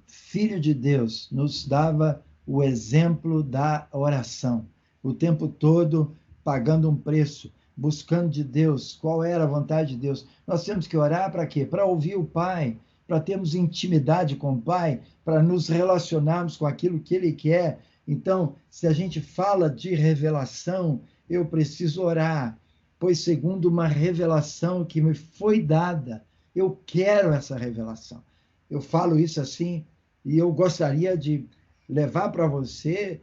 Filho de Deus, nos dava o exemplo da oração, o tempo todo pagando um preço, buscando de Deus qual era a vontade de Deus. Nós temos que orar para quê? Para ouvir o Pai, para termos intimidade com o Pai, para nos relacionarmos com aquilo que Ele quer. Então, se a gente fala de revelação, eu preciso orar, pois segundo uma revelação que me foi dada, eu quero essa revelação. Eu falo isso assim e eu gostaria de levar para você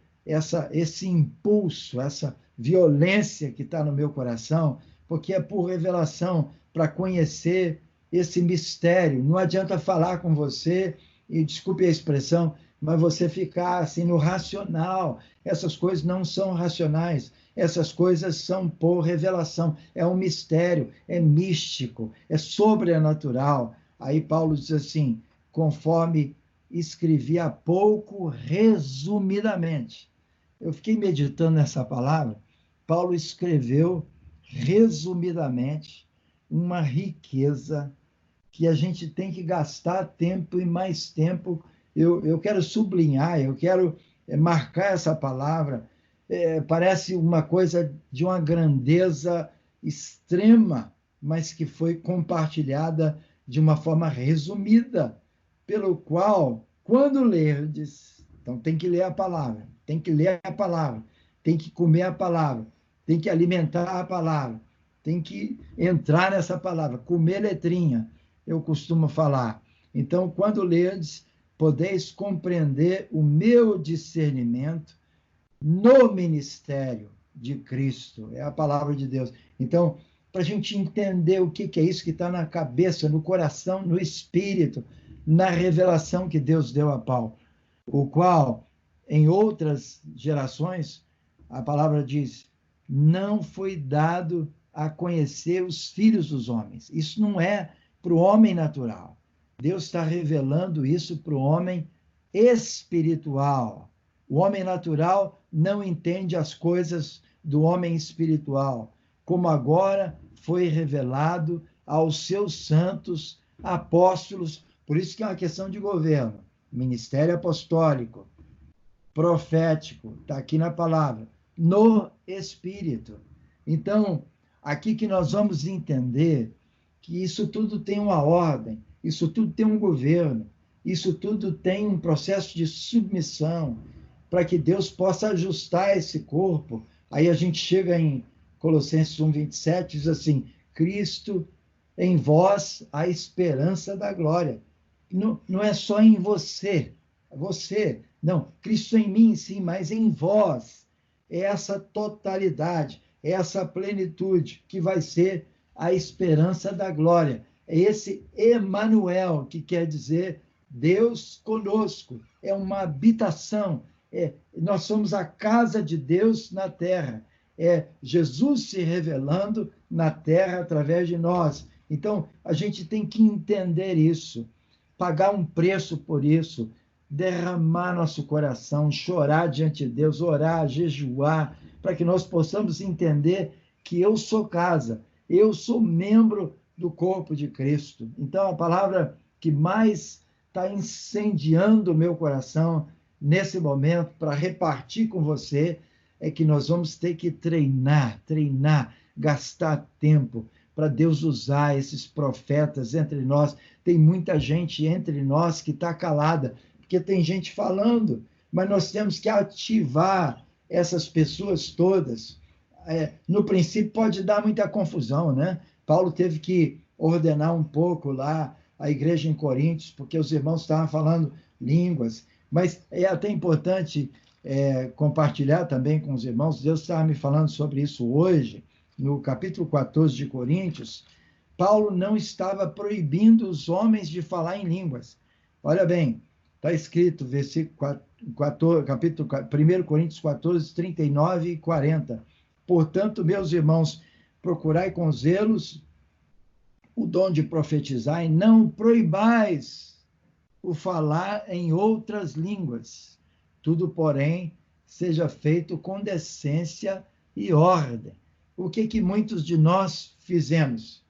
esse impulso, essa violência que está no meu coração, porque é por revelação, para conhecer esse mistério. Não adianta falar com você, e desculpe a expressão, mas você ficar assim no racional. Essas coisas não são racionais, essas coisas são por revelação. É um mistério, é místico, é sobrenatural. Aí Paulo diz assim: conforme escrevi há pouco, resumidamente. Eu fiquei meditando nessa palavra. Paulo escreveu resumidamente uma riqueza que a gente tem que gastar tempo e mais tempo. Eu quero sublinhar, eu quero marcar essa palavra. Parece uma coisa de uma grandeza extrema, mas que foi compartilhada de uma forma resumida, pelo qual, quando lerdes, então tem que ler a palavra, tem que ler a palavra, tem que comer a palavra, tem que alimentar a palavra, tem que entrar nessa palavra, comer letrinha, eu costumo falar. Então, quando lerdes, podeis compreender o meu discernimento no ministério de Cristo, é a palavra de Deus. Então, para a gente entender o que é isso que está na cabeça, no coração, no espírito, na revelação que Deus deu a Paulo, o qual, em outras gerações, a palavra diz, não foi dado a conhecer os filhos dos homens. Isso não é para o homem natural. Deus está revelando isso para o homem espiritual. O homem natural não entende as coisas do homem espiritual, como agora foi revelado aos seus santos apóstolos. Por isso que é uma questão de governo, ministério apostólico, profético, está aqui na palavra, no Espírito. Então, aqui que nós vamos entender que isso tudo tem uma ordem, isso tudo tem um governo, isso tudo tem um processo de submissão, para que Deus possa ajustar esse corpo. Aí a gente chega em Colossenses 1:27, diz assim: Cristo em vós a esperança da glória. Não, não é só em você, não, Cristo em mim, sim, mas em vós. É essa totalidade, é essa plenitude que vai ser a esperança da glória. É esse Emanuel, que quer dizer Deus conosco. É uma habitação. Nós somos a casa de Deus na terra. É Jesus se revelando na terra através de nós. Então, a gente tem que entender isso, pagar um preço por isso, derramar nosso coração, chorar diante de Deus, orar, jejuar, para que nós possamos entender que eu sou casa, eu sou membro do corpo de Cristo. Então, a palavra que mais está incendiando o meu coração nesse momento para repartir com você é que nós vamos ter que treinar, gastar tempo para Deus usar esses profetas entre nós. Tem muita gente entre nós que está calada, porque tem gente falando, mas nós temos que ativar essas pessoas todas. No princípio pode dar muita confusão, né? Paulo teve que ordenar um pouco lá a igreja em Coríntios, porque os irmãos estavam falando línguas, mas é até importante compartilhar também com os irmãos. Deus estava me falando sobre isso hoje, no capítulo 14 de Coríntios. Paulo não estava proibindo os homens de falar em línguas. Olha bem, está escrito, versículo 14, capítulo 1 Coríntios 14, 39 e 40. Portanto, meus irmãos, procurai com zelos o dom de profetizar e não proibais o falar em outras línguas. Tudo, porém, seja feito com decência e ordem. O que muitos de nós fizemos?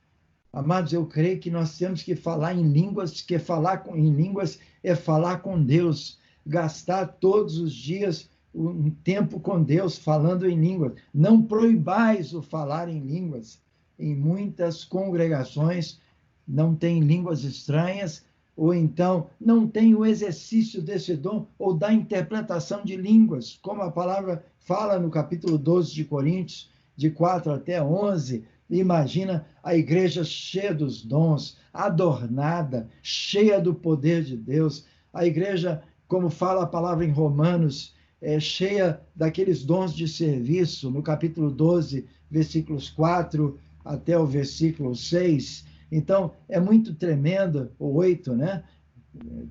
Amados, eu creio que nós temos que falar em línguas, que falar em línguas é falar com Deus, gastar todos os dias um tempo com Deus falando em línguas. Não proibais o falar em línguas. Em muitas congregações não tem línguas estranhas, ou então não tem o exercício desse dom ou da interpretação de línguas, como a palavra fala no capítulo 12 de Coríntios, de 4 até 11. Imagina a igreja cheia dos dons, adornada, cheia do poder de Deus. A igreja, como fala a palavra em Romanos, cheia daqueles dons de serviço, no capítulo 12, versículos 4 até o versículo 6. Então, é muito tremendo, o 8, né?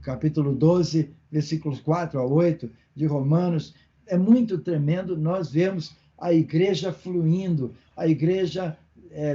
Capítulo 12, versículos 4 a 8 de Romanos. É muito tremendo nós vemos a igreja fluindo, a igreja,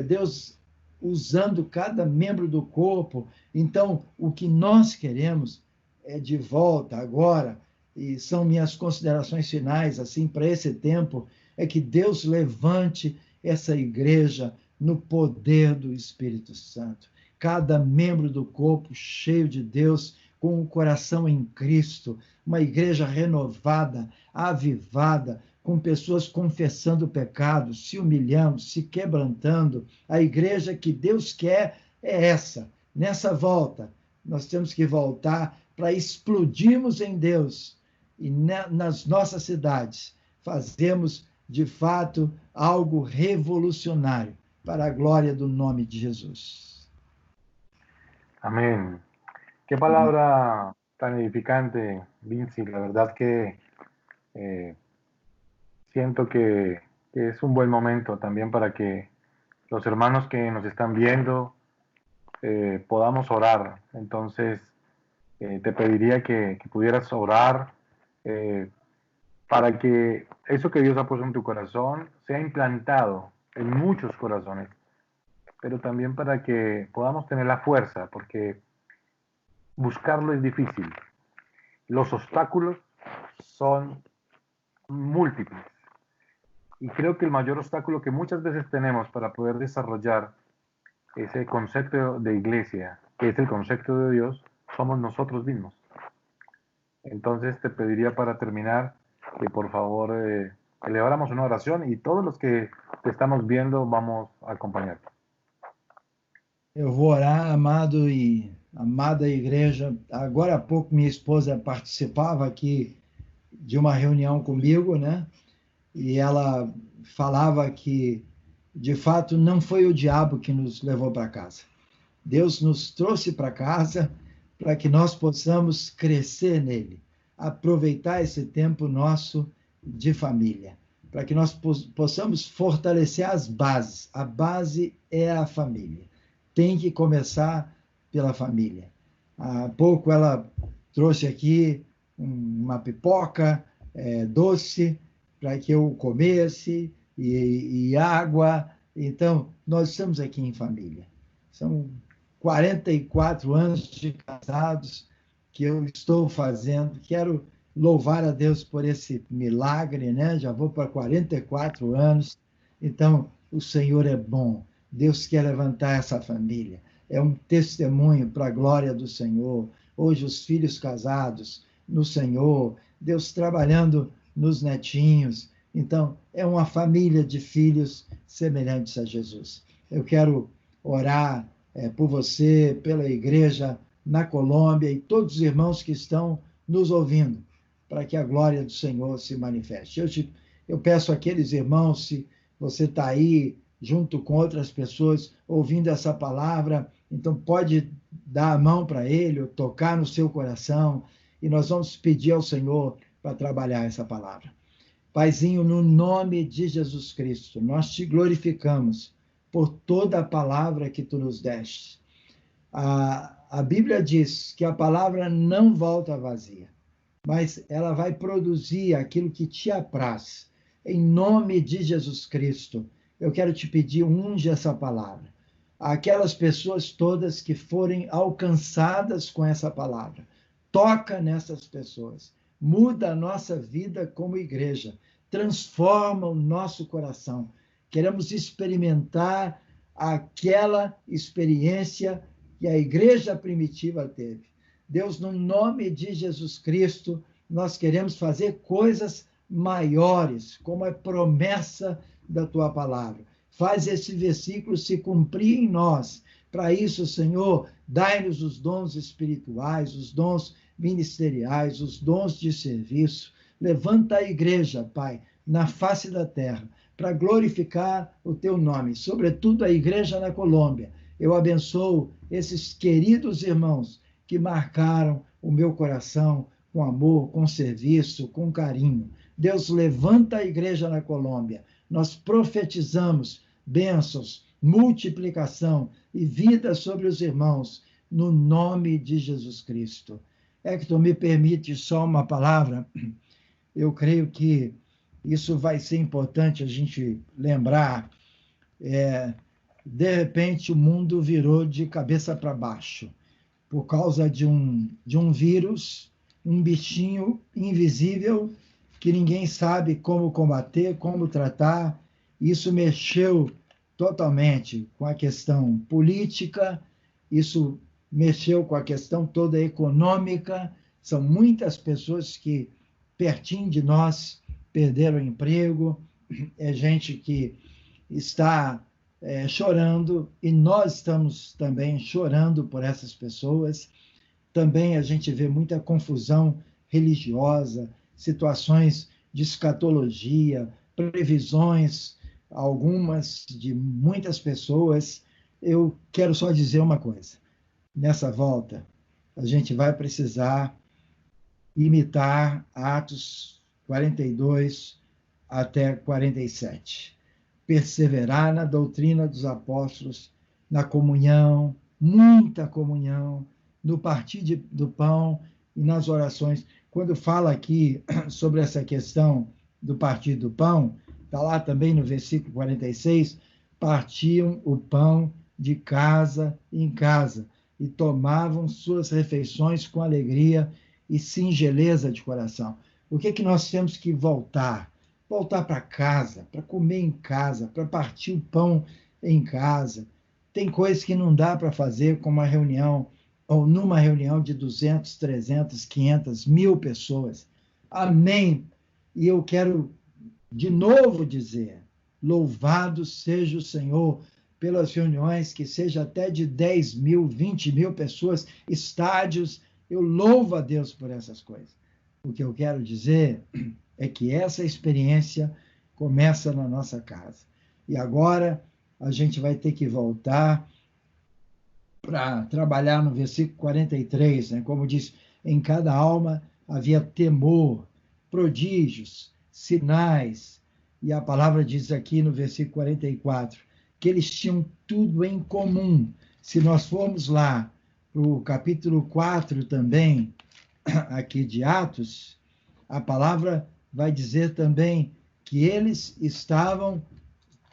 Deus usando cada membro do corpo. Então, o que nós queremos é de volta agora, e são minhas considerações finais, assim, para esse tempo, é que Deus levante essa igreja no poder do Espírito Santo. Cada membro do corpo cheio de Deus, com o coração em Cristo, uma igreja renovada, avivada, com pessoas confessando o pecado, se humilhando, se quebrantando. A igreja que Deus quer é essa. Nessa volta, nós temos que voltar para explodirmos em Deus e nas nossas cidades fazemos, de fato, algo revolucionário para a glória do nome de Jesus.
Amén. Qué palabra tan edificante, Vinci. La verdad que siento que es un buen momento también para que los hermanos que nos están viendo podamos orar. Entonces, te pediría que pudieras orar para que eso que Dios ha puesto en tu corazón sea implantado en muchos corazones, pero también para que podamos tener la fuerza, porque buscarlo es difícil. Los obstáculos son múltiples. Y creo que el mayor obstáculo que muchas veces tenemos para poder desarrollar ese concepto de iglesia, que es el concepto de Dios, somos nosotros mismos. Entonces te pediría para terminar que por favor eleváramos una oración y todos los que te estamos viendo vamos a acompañarte.
Eu vou orar, amado e amada igreja. Agora há pouco minha esposa participava aqui de uma reunião comigo, né? E ela falava que, de fato, não foi o diabo que nos levou para casa. Deus nos trouxe para casa para que nós possamos crescer nele, aproveitar esse tempo nosso de família, para que nós possamos fortalecer as bases. A base é a família. Tem que começar pela família. Há pouco ela trouxe aqui uma pipoca doce para que eu comesse e água. Então, nós estamos aqui em família. São 44 anos de casados que eu estou fazendo. Quero louvar a Deus por esse milagre, né? Já vou para 44 anos. Então, o Senhor é bom. Deus quer levantar essa família. É um testemunho para a glória do Senhor. Hoje, os filhos casados no Senhor, Deus trabalhando nos netinhos. Então, é uma família de filhos semelhantes a Jesus. Eu quero orar por você, pela igreja na Colômbia e todos os irmãos que estão nos ouvindo, para que a glória do Senhor se manifeste. Eu peço àqueles irmãos, se você está aí, junto com outras pessoas, ouvindo essa palavra, então pode dar a mão para ele, ou tocar no seu coração, e nós vamos pedir ao Senhor para trabalhar essa palavra. Paizinho, no nome de Jesus Cristo, nós te glorificamos por toda a palavra que tu nos deste. A Bíblia diz que a palavra não volta vazia, mas ela vai produzir aquilo que te apraz. Em nome de Jesus Cristo, eu quero te pedir, unge essa palavra. Aquelas pessoas todas que forem alcançadas com essa palavra, toca nessas pessoas, muda a nossa vida como igreja, transforma o nosso coração. Queremos experimentar aquela experiência que a igreja primitiva teve. Deus, no nome de Jesus Cristo, nós queremos fazer coisas maiores, como é promessa da tua palavra. Faz esse versículo se cumprir em nós. Para isso, Senhor, dai-nos os dons espirituais, os dons ministeriais, os dons de serviço. Levanta a igreja, Pai, na face da terra, para glorificar o teu nome, sobretudo a igreja na Colômbia. Eu abençoo esses queridos irmãos que marcaram o meu coração com amor, com serviço, com carinho. Deus, levanta a igreja na Colômbia. Nós profetizamos bênçãos, multiplicação e vida sobre os irmãos, no nome de Jesus Cristo. Hector, me permite só uma palavra? Eu creio que isso vai ser importante a gente lembrar. De repente, o mundo virou de cabeça para baixo, por causa de um vírus, um bichinho invisível, que ninguém sabe como combater, como tratar. Isso mexeu totalmente com a questão política, isso mexeu com a questão toda econômica. São muitas pessoas que, pertinho de nós, perderam o emprego, é gente que está chorando, e nós estamos também chorando por essas pessoas. Também a gente vê muita confusão religiosa, situações de escatologia, previsões, algumas de muitas pessoas. Eu quero só dizer uma coisa. Nessa volta, a gente vai precisar imitar Atos 42 até 47. Perseverar na doutrina dos apóstolos, na comunhão, muita comunhão, no partir do pão e nas orações. Quando fala aqui sobre essa questão do partir do pão, está lá também no versículo 46, partiam o pão de casa em casa e tomavam suas refeições com alegria e singeleza de coração. O que é que nós temos que voltar? Voltar para casa, para comer em casa, para partir o pão em casa. Tem coisas que não dá para fazer com uma reunião, ou numa reunião de 200, 300, 500, 1000 pessoas. Amém. E eu quero de novo dizer, louvado seja o Senhor pelas reuniões, que seja até de 10 mil, 20 mil pessoas, estádios. Eu louvo a Deus por essas coisas. O que eu quero dizer é que essa experiência começa na nossa casa. E agora a gente vai ter que voltar para trabalhar no versículo 43, né? Como diz, em cada alma havia temor, prodígios, sinais. E a palavra diz aqui no versículo 44, que eles tinham tudo em comum. Se nós formos lá para o capítulo 4 também, aqui de Atos, a palavra vai dizer também que eles estavam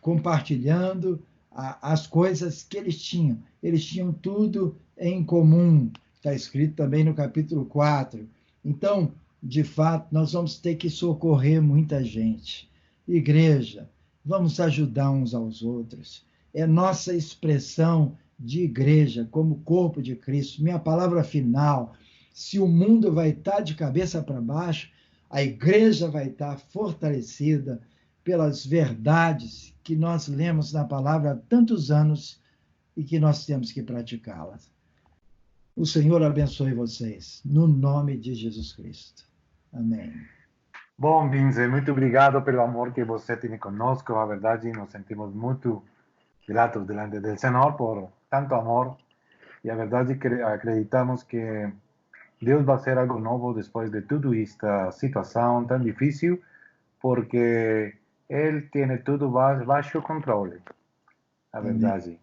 compartilhando as coisas que eles tinham. Eles tinham tudo em comum. Está escrito também no capítulo 4. Então, de fato, nós vamos ter que socorrer muita gente. Igreja, vamos ajudar uns aos outros. É nossa expressão de igreja, como corpo de Cristo. Minha palavra final, se o mundo vai estar de cabeça para baixo, a igreja vai estar fortalecida pelas verdades que nós lemos na palavra há tantos anos e que nós temos que praticá-las. O Senhor abençoe vocês, no nome de Jesus Cristo. Amém.
Bom, Vince, muito obrigado pelo amor que você tem conosco. A verdade, nos sentimos muito gratos delante do Senhor por tanto amor. E a verdade, acreditamos que Deus vai fazer algo novo depois de toda esta situação tão difícil, porque Ele tem tudo baixo controle. A verdade.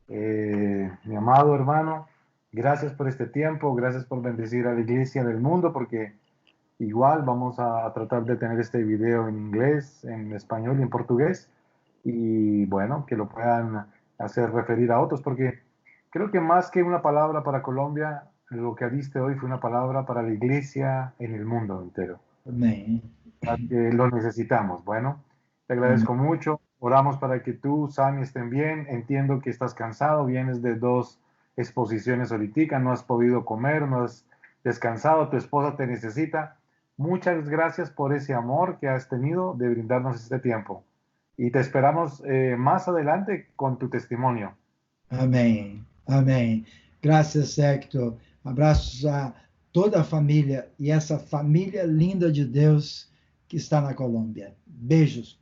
Mi amado hermano, gracias por este tiempo, gracias por bendecir a la iglesia del mundo, porque igual vamos a tratar de tener este video en inglés, en español y en portugués, y bueno, que lo puedan hacer referir a otros, porque creo que más que una palabra para Colombia, lo que diste hoy fue una palabra para la iglesia en el mundo entero.
Amén.
Lo necesitamos. Bueno, te agradezco mucho. Oramos para que tú, Sammy, estén bien. Entiendo que estás cansado, vienes de 2 exposiciones ahorita, no has podido comer, no has descansado, tu esposa te necesita. Muchas gracias por ese amor que has tenido de brindarnos este tiempo. Y te esperamos más adelante con tu testimonio.
Amém, amém. Graças, Hector. Abraços a toda a família e essa família linda de Deus que está na Colômbia. Beijos.